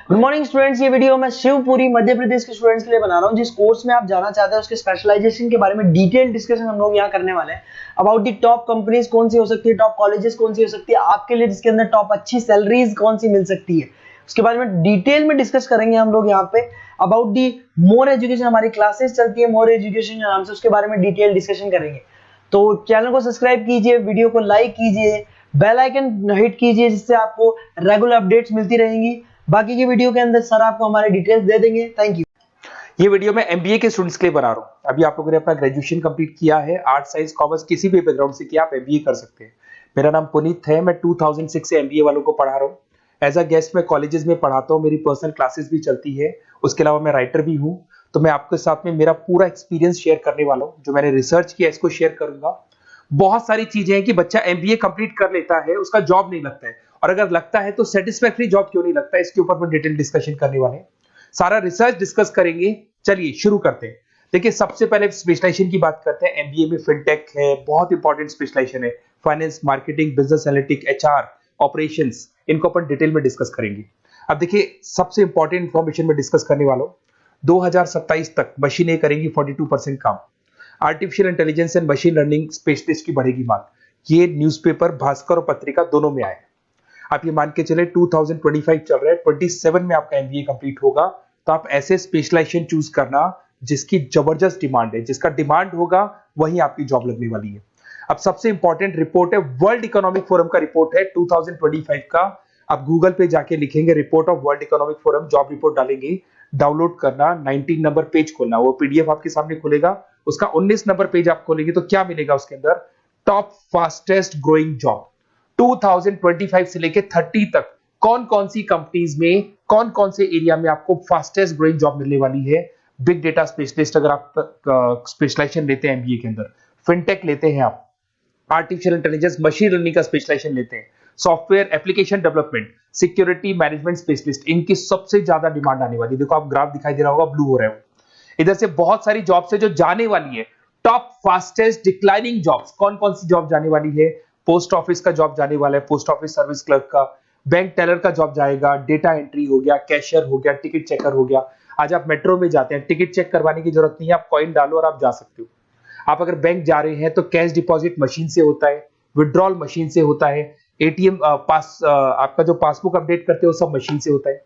Good morning students, ये video मैं शिवपुरी मध्य प्रदेश के स्टूडेंट्स के लिए बना रहा हूँ। जिस कोर्स में आप जाना चाहते हैं उसके स्पेशलाइजेशन के बारे में डिटेल डिस्कशन हम लोग यहाँ करने वाले हैं। अबाउट दी टॉप कंपनीज कौन सी हो सकती है, टॉप कॉलेजेस कौन सी हो सकती है आपके लिए, जिसके अंदर टॉप अच्छी सैलरीज कौन सी मिल सकती है, उसके बारे में डिटेल में डिस्कस करेंगे हम लोग यहाँ पे। अबाउट दी मोर एजुकेशन, हमारी क्लासेस चलती है मोर एजुकेशन नाम से, उसके बारे में डिटेल डिस्कशन करेंगे। तो चैनल को सब्सक्राइब कीजिए, वीडियो को लाइक कीजिए, बेल आइकन हिट कीजिए, जिससे आपको रेगुलर अपडेट्स मिलती रहेंगी। बाकी की वीडियो के अंदर सर आपको हमारे डिटेल्स दे देंगे। Thank you. ये वीडियो मैं एमबीए के स्टूडेंट्स के लिए बना रहा हूँ। अभी आप लोगों ने अपना ग्रेजुएशन कंप्लीट किया है, आर्ट साइंस कॉमर्स किसी भी बैकग्राउंड से किया, आप एमबीए कर सकते हैं। मेरा नाम पुनीत है, मैं 2006 से एमबीए वालों को पढ़ा रहा हूँ। एज अ गेस्ट मैं कॉलेजेस में पढ़ाता हूँ, मेरी पर्सनल क्लासेस भी चलती है। उसके अलावा मैं राइटर भी हूँ। तो मैं आपके साथ में मेरा पूरा एक्सपीरियंस शेयर करने वाला हूँ, जो मैंने रिसर्च किया इसको शेयर करूंगा। बहुत सारी चीजें हैं कि बच्चा एमबीए कंप्लीट कर लेता है, उसका जॉब नहीं लगता है, और अगर लगता है तो सेटिस्फैक्टरी जॉब क्यों नहीं लगता है, इसके ऊपर में डिटेल डिस्कशन करने वाले हैं। सारा रिसर्च डिस्कस करेंगे। चलिए शुरू करते हैं। देखिए, सबसे पहले स्पेशलाइजेशन की बात करते हैं। एमबीए में फिनटेक है, बहुत इंपॉर्टेंट स्पेशलाइजेशन है। Finance, marketing, business analytic, HR, operations, इनको अपन डिटेल में डिस्कस करेंगे। अब देखिए, सबसे इंपॉर्टेंट इंफॉर्मेशन में डिस्कस करने वाला हूं। 2027 तक मशीनें करेंगी 42% काम। Artificial intelligence and machine learning specialist की बढ़ेगी मांग। ये न्यूज़पेपर, भास्कर और पत्रिका दोनों में आए। आप ये मान के चले 2025 चल रहा है, 27 में आपका एमबीए कंप्लीट होगा। तो आप ऐसे स्पेशलाइजेशन चूज करना जिसकी जबरदस्त डिमांड है, जिसका डिमांड होगा वहीं आपकी जॉब लगने वाली है। अब सबसे इंपॉर्टेंट रिपोर्ट है, वर्ल्ड इकोनॉमिक फोरम का रिपोर्ट है 2025 का। आप गूगल पे जाके लिखेंगे report of world economic forum, job report डालेंगे, डाउनलोड करना, 19 नंबर पेज खोलना, वो पीडीएफ आपके सामने खुलेगा। उसका 19 नंबर पेज आप खोलेंगे तो क्या मिलेगा उसके अंदर? टॉप फास्टेस्ट ग्रोइंग जॉब 2025 से लेके 30 तक कौन कौन सी कंपनीज में, कौन कौन से एरिया में आपको फास्टेस्ट ग्रोइंग जॉब मिलने वाली है। बिग डेटा स्पेशलिस्ट अगर आप स्पेशलाइजेशन लेते हैं एमबीए के अंदर, फिनटेक लेते हैं आप, आर्टिफिशियल इंटेलिजेंस मशीन लर्निंग का स्पेशलाइजेशन लेते हैं, software application development, security management specialist, इनकी सबसे ज्यादा डिमांड आने वाली है। देखो, आप ग्राफ दिखाई दे रहा होगा, ब्लू हो रहा है। इधर से बहुत सारी जॉब्स है जो जाने वाली है। टॉप फास्टेस्ट डिक्लाइनिंग जॉब्स, कौन कौन सी जॉब जाने वाली है? पोस्ट ऑफिस का जॉब जाने वाला है, पोस्ट ऑफिस सर्विस क्लर्क का, बैंक टेलर का जॉब जाएगा, डेटा एंट्री हो गया, कैशियर हो गया, टिकट चेकर हो गया। आज आप मेट्रो में जाते हैं, टिकट चेक करवाने की जरूरत नहीं है, आप कॉइन डालो और आप जा सकते हो। आप अगर बैंक जा रहे हैं तो कैश डिपॉजिट मशीन से होता है, विड्रॉल मशीन से होता है, एटीएम आपका जो पासबुक अपडेट करते हो सब मशीन से होता है।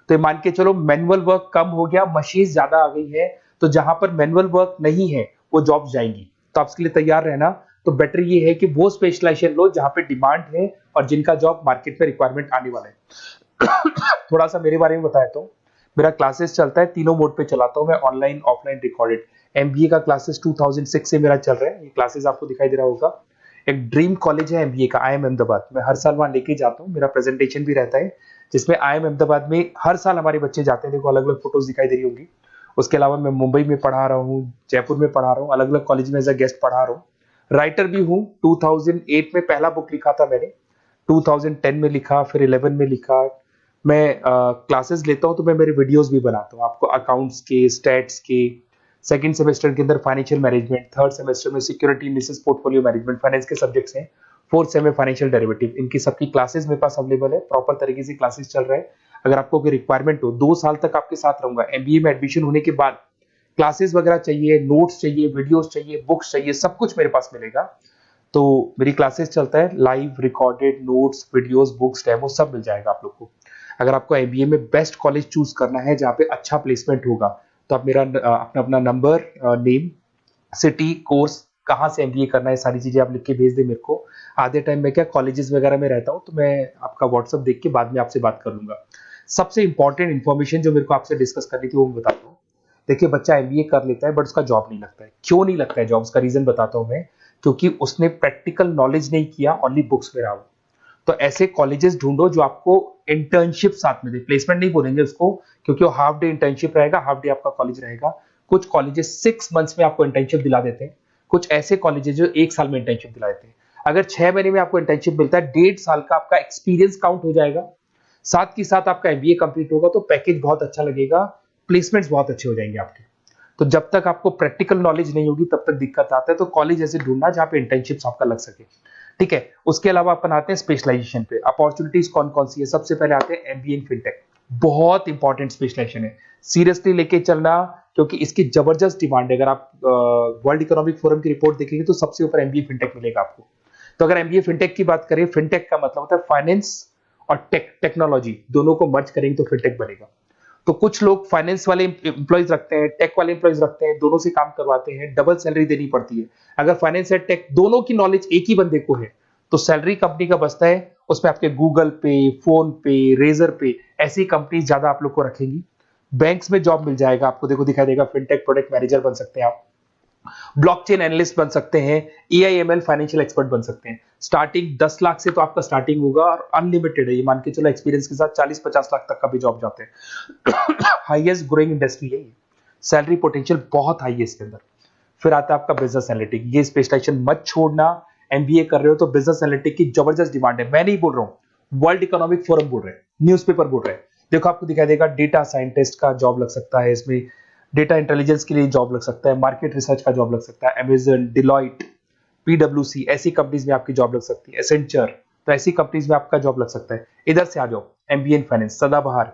तो ये मान के चलो मैनुअल वर्क कम हो गया, मशीन ज्यादा आ गई है। तो जहां पर मैनुअल वर्क नहीं है वो जॉब्स जाएंगी। तो आप इसके लिए तैयार रहना। तो बेटर ये है कि वो स्पेशलाइजेशन लो जहां पे डिमांड है और जिनका जॉब मार्केट में रिक्वायरमेंट आने वाला है। थोड़ा सा मेरे बारे में बताया तो मेरा क्लासेस चलता है, तीनों मोड पे चलाता हूं मैं, ऑनलाइन, ऑफलाइन, रिकॉर्डेड। एमबीए का क्लासेस 2006 से मेरा चल रहा है। ये क्लासेस आपको दिखाई दे रहा होगा। एक ड्रीम कॉलेज है एमबीए का, IIM अहमदाबाद। मैं हर साल वहां लेके जाता हूँ, मेरा प्रेजेंटेशन भी रहता है, जिसमें IIM अहमदाबाद में हर साल हमारे बच्चे जाते हैं। देखो, अलग अलग फोटोज दिखाई दे रही होंगी। उसके अलावा मैं मुंबई में पढ़ा रहा हूँ, जयपुर में पढ़ा रहा हूँ, अलग अलग कॉलेज में एज अ गेस्ट पढ़ा रहा हूँ। राइटर भी हूँ। 2008 में पहला बुक लिखा था मैंने, 2010 में लिखा, फिर 11 में लिखा। मैं क्लासेस लेता हूँ तो मैं मेरे वीडियोस भी बनाता हूँ आपको, अकाउंट्स के, स्टैट्स के। सेकंड सेमेस्टर के अंदर फाइनेंशियल मैनेजमेंट, थर्ड सेमेस्टर में security analysis, portfolio management, finance के सब्जेक्ट्स हैं। फोर्थ सेम में फाइनेंशियल डेरिवेटिव, इनकी सबकी क्लासेस मेरे पास अवेलेबल है, प्रॉपर तरीके से क्लासेस चल रहा है। अगर आपको कोई रिक्वायरमेंट हो, 2 साल तक आपके साथ रहूंगा। एमबीए में एडमिशन होने के बाद क्लासेस वगैरह चाहिए, नोट्स चाहिए, वीडियोस चाहिए, बुक्स चाहिए, सब कुछ मेरे पास मिलेगा। तो मेरी क्लासेस चलता है, live, recorded, notes, videos, books, demo सब मिल जाएगा आप लोग को। अगर आपको एमबीए में बेस्ट कॉलेज चूज करना है जहाँ पे अच्छा प्लेसमेंट होगा, तो आप मेरा अपना नंबर, नेम, सिटी, कोर्स, कहाँ से एमबीए करना है, सारी चीजें आप लिख के भेज दे मेरे को। आधे टाइम में क्या कॉलेजेस वगैरह में रहता हूँ, तो मैं आपका व्हाट्सअप देख के बाद में आपसे बात कर लूंगा। सबसे इंपॉर्टेंट इन्फॉर्मेशन जो मेरे को आपसे डिस्कस करनी थी वो मैं बताता हूँ। देखिए, बच्चा एमबीए कर लेता है बट उसका जॉब नहीं लगता है। क्यों नहीं लगता है जॉब? उसका रीजन बताता हूँ मैं। क्योंकि उसने प्रैक्टिकल नॉलेज नहीं किया, ओनली बुक्स में रहा। तो ऐसे कॉलेजेस ढूंढो जो आपको इंटर्नशिप साथ में दे। प्लेसमेंट नहीं बोलेंगे उसको, क्योंकि वो हाफ डे इंटर्नशिप रहेगा, हाफ डे आपका कॉलेज रहेगा। कुछ कॉलेजेस 6 मंथ्स में आपको इंटर्नशिप दिला देते हैं, कुछ ऐसे कॉलेजेस जो 1 साल में इंटर्नशिप दिला देते हैं। अगर 6 महीने में आपको इंटर्नशिप मिलता है, 1.5 साल का आपका एक्सपीरियंस काउंट हो जाएगा। साथ ही साथ आपका एमबीए कंप्लीट होगा तो पैकेज बहुत अच्छा लगेगा, प्लेसमेंट्स बहुत अच्छे हो जाएंगे आपके। तो जब तक आपको प्रैक्टिकल नॉलेज नहीं होगी तब तक दिक्कत आता है। तो कॉलेज ऐसे ढूंढना जहाँ पे इंटर्नशिप आपका लग सके। ठीक है, उसके अलावा अपन आते हैं स्पेशलाइजेशन पे। अपॉर्चुनिटीज कौन कौन सी है? सबसे पहले आते हैं एमबीए इन फिनटेक। बहुत इंपॉर्टेंट स्पेशलाइजेशन है, सीरियसली लेके चलना, क्योंकि इसकी जबरदस्त डिमांड है। अगर आप वर्ल्ड इकोनॉमिक फोरम की रिपोर्ट देखेंगे तो सबसे ऊपर एमबीए फिनटेक मिलेगा आपको। तो अगर एमबीए फिनटेक की बात करें, फिनटेक का मतलब होता है फाइनेंस और टेक्नोलॉजी दोनों को मर्ज करेंगे तो फिनटेक बनेगा। तो कुछ लोग फाइनेंस वाले एम्प्लॉयज रखते हैं, टेक वाले एम्प्लॉयज रखते हैं, दोनों से काम करवाते हैं, डबल सैलरी देनी पड़ती है। अगर फाइनेंस और टेक दोनों की नॉलेज एक ही बंदे को है तो सैलरी कंपनी का बचता है, उसमें आपके गूगल पे, फोन पे, रेजर पे ऐसी कंपनी ज्यादा आप लोग को रखेंगी। बैंक्स में जॉब मिल जाएगा आपको, देखो दिखाई देगा, फिनटेक प्रोडक्ट मैनेजर बन सकते हैं आप, ब्लॉकचेन एनालिस्ट बन सकते हैं, एआईएमएल फाइनेंशियल एक्सपर्ट बन सकते हैं। स्टार्टिंग 10 लाख से तो आपका स्टार्टिंग होगा और अनलिमिटेड है, ये मान के चलो एक्सपीरियंस के साथ 40-50 लाख तक का भी जॉब जाते हैं। हाईएस्ट ग्रोइंग इंडस्ट्री है ये, सैलरी पोटेंशियल बहुत हाई है इसके अंदर। फिर आता है आपका बिजनेस एनालिटिक, ये स्पेशलाइजेशन मत छोड़ना। एमबीए कर रहे हो तो बिजनेस एनालिटिक की जबरदस्त डिमांड है। मैं नहीं बोल रहा हूं, वर्ल्ड इकोनॉमिक फोरम बोल रहे हैं, न्यूज़पेपर बोल रहे हैं। देखो आपको दिखाई देगा, डेटा साइंटिस्ट का जॉब लग सकता है इसमें, डेटा इंटेलिजेंस के लिए जॉब लग सकता है, मार्केट रिसर्च का जॉब लग सकता है, अमेजन, डिलॉइट, पीडब्ल्यूसी ऐसी कंपनीज में आपकी जॉब लग सकती है, एसेंचर, तो ऐसी कंपनीज में आपका जॉब लग सकता है। इधर से आ जाओ, एमबीए इन फाइनेंस सदाबहार,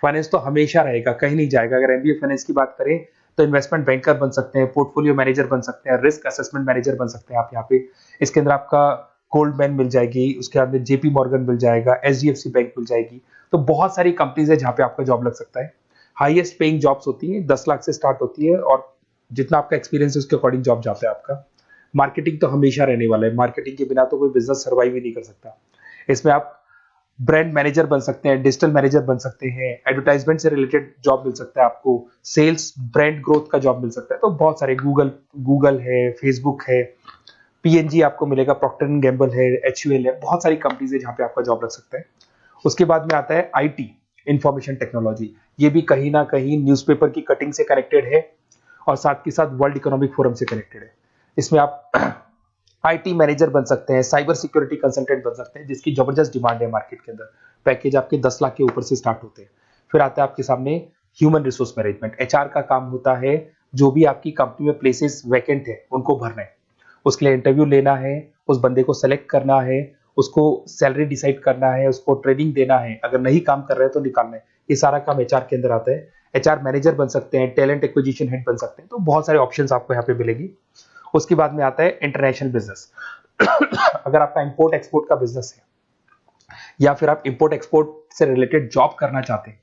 फाइनेंस तो हमेशा रहेगा, कहीं नहीं जाएगा। अगर एमबीए फाइनेंस की बात करें तो इन्वेस्टमेंट बैंकर बन सकते हैं, पोर्टफोलियो मैनेजर बन सकते हैं, रिस्क असेसमेंट मैनेजर बन सकते हैं आप यहाँ पे। इसके अंदर आपका गोल्डमैन मिल जाएगी, उसके बाद में जेपी मॉर्गन मिल जाएगा, एचडीएफसी बैंक मिल जाएगी। तो बहुत सारी कंपनीज है जहाँ पे आपका जॉब लग सकता है। हाईएस्ट पेइंग जॉब्स होती है, 10 लाख से स्टार्ट होती है और जितना आपका एक्सपीरियंस है उसके अकॉर्डिंग जॉब जाता है आपका। मार्केटिंग तो हमेशा रहने वाला है, मार्केटिंग के बिना तो कोई बिजनेस सर्वाइव ही नहीं कर सकता। इसमें आप ब्रांड मैनेजर बन सकते हैं, डिजिटल मैनेजर बन सकते हैं, एडवर्टाइजमेंट से रिलेटेड जॉब मिल सकता है आपको, सेल्स ब्रांड ग्रोथ का जॉब मिल सकता है। तो बहुत सारे गूगल है, फेसबुक है, पीएनजी आपको मिलेगा, प्रॉक्टर एंड गैम्बल है, एचयूएल है, बहुत सारी कंपनीज है जहाँ पे आपका जॉब लग सकता है। उसके बाद में आता है आईटी, इंफॉर्मेशन टेक्नोलॉजी। ये भी कहीं ना कहीं न्यूज़पेपर की कटिंग से कनेक्टेड है और साथ के साथ वर्ल्ड इकोनॉमिक फोरम से कनेक्टेड है। इसमें आप आईटी मैनेजर बन सकते हैं, साइबर सिक्योरिटी कंसल्टेंट बन सकते हैं, जिसकी जबरदस्त डिमांड है मार्केट के अंदर। पैकेज आपके 10 लाख के ऊपर से स्टार्ट होते हैं। फिर आता है आपके सामने ह्यूमन रिसोर्स मैनेजमेंट, एचआर का काम होता है, जो भी आपकी कंपनी में प्लेसेस वैकेंट है उनको भरना है, उसके लिए इंटरव्यू लेना है, उस बंदे को सेलेक्ट करना है, उसको सैलरी डिसाइड करना है, उसको ट्रेनिंग देना है, अगर नहीं काम कर रहे हैं तो निकालना है। ये सारा काम एचआर के अंदर आता है। एचआर मैनेजर बन सकते हैं, टैलेंट एक्विजिशन हेड बन सकते हैं। तो बहुत सारे ऑप्शंस आपको यहाँ पे मिलेगी। उसके बाद में आता है इंटरनेशनल बिजनेस। अगर आपका इंपोर्ट एक्सपोर्ट का बिजनेस है या फिर आप इंपोर्ट एक्सपोर्ट से रिलेटेड जॉब करना चाहते हैं,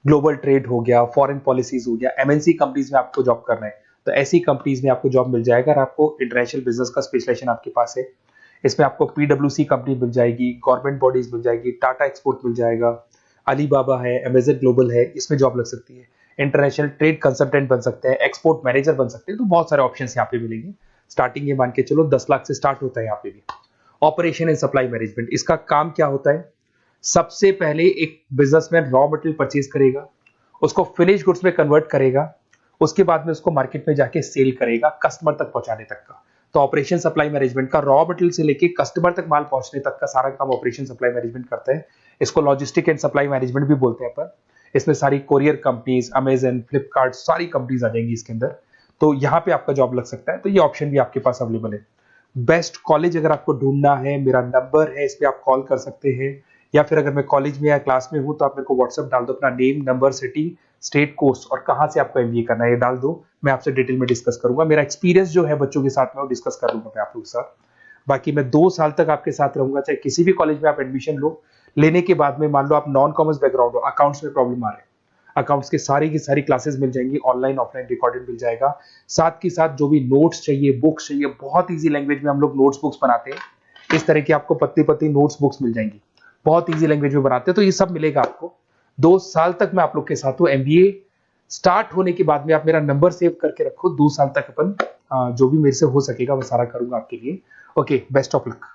ग्लोबल ट्रेड हो गया, फॉरेन पॉलिसीज हो गया, एमएनसी कंपनीज में आपको जॉब करना है, तो ऐसी कंपनीज में आपको जॉब मिल जाएगा। अगर आपको इंटरनेशनल बिजनेस का स्पेशलाइजेशन आपके पास है, इसमें आपको पीडब्ल्यूसी कंपनी मिल जाएगी, गवर्नमेंट बॉडीज मिल जाएगी, टाटा एक्सपोर्ट मिल जाएगा, अलीबाबा है, अमेजन ग्लोबल है, इसमें जॉब लग सकती है। इंटरनेशनल ट्रेड कंसल्टेंट बन सकते हैं, एक्सपोर्ट मैनेजर बन सकते हैं। तो बहुत सारे ऑप्शन यहाँ पे मिलेंगे। स्टार्टिंग ये मान के चलो 10 लाख से स्टार्ट होता है यहाँ पे भी। ऑपरेशन एंड सप्लाई मैनेजमेंट, इसका काम क्या होता है? सबसे पहले एक बिजनेसमैन रॉ मटेरियल परचेज करेगा, उसको फिनिश गुड्स में कन्वर्ट करेगा, उसके बाद में उसको मार्केट में जाके सेल करेगा, कस्टमर तक पहुंचाने तक का। तो ऑपरेशन सप्लाई मैनेजमेंट का रॉ मटेरियल से लेके कस्टमर तक माल पहुंचने तक का सारा काम ऑपरेशन सप्लाई मैनेजमेंट करता है। इसको लॉजिस्टिक एंड सप्लाई मैनेजमेंट भी बोलते हैं अपन। इसमें सारी कोरियर कंपनीज, अमेजन, फ्लिपकार्ट, सारी कंपनीज आ जाएंगी इसके अंदर। तो यहाँ पे आपका जॉब लग सकता है। तो ये ऑप्शन भी आपके पास अवेलेबल है। बेस्ट कॉलेज अगर आपको ढूंढना है, मेरा नंबर है, इस पे आप कॉल कर सकते हैं, या फिर अगर मैं कॉलेज में या क्लास में हूं तो आप मेरे को व्हाट्सएप डाल दो, अपना name, number, city, state, course और कहां से आपको एमबीए करना है ये डाल दो। मैं आपसे डिटेल में डिस्कस करूंगा। मेरा एक्सपीरियंस जो है बच्चों के साथ में वो डिस्कस कर लूंगा मैं आप लोगों के साथ। बाकी मैं 2 साल तक आपके साथ रहूंगा, चाहे किसी भी कॉलेज में आप एडमिशन लो। लेने के बाद में मान लो आप नॉन कॉमर्स बैकग्राउंड हो, अकाउंट्स में प्रॉब्लम आ रहा है, अकाउंट्स की सारी क्लासेस मिल जाएंगी, ऑनलाइन ऑफलाइन रिकॉर्डेड मिल जाएगा। साथ के साथ जो भी नोट्स चाहिए, बुक्स चाहिए, बहुत ईजी लैंग्वेज में हम लोग नोट्स बुक्स बनाते हैं। इस तरह की आपको पतली पतली नोट्स बुक्स मिल जाएंगी, बहुत ईजी लैंग्वेज में बनाते हैं। तो ये सब मिलेगा आपको। 2 साल तक मैं आप लोग के साथ हूँ। एमबीए स्टार्ट होने के बाद में आप मेरा नंबर सेव करके रखो। 2 साल तक अपन जो भी मेरे से हो सकेगा वो सारा करूंगा आपके लिए। Okay, best of luck.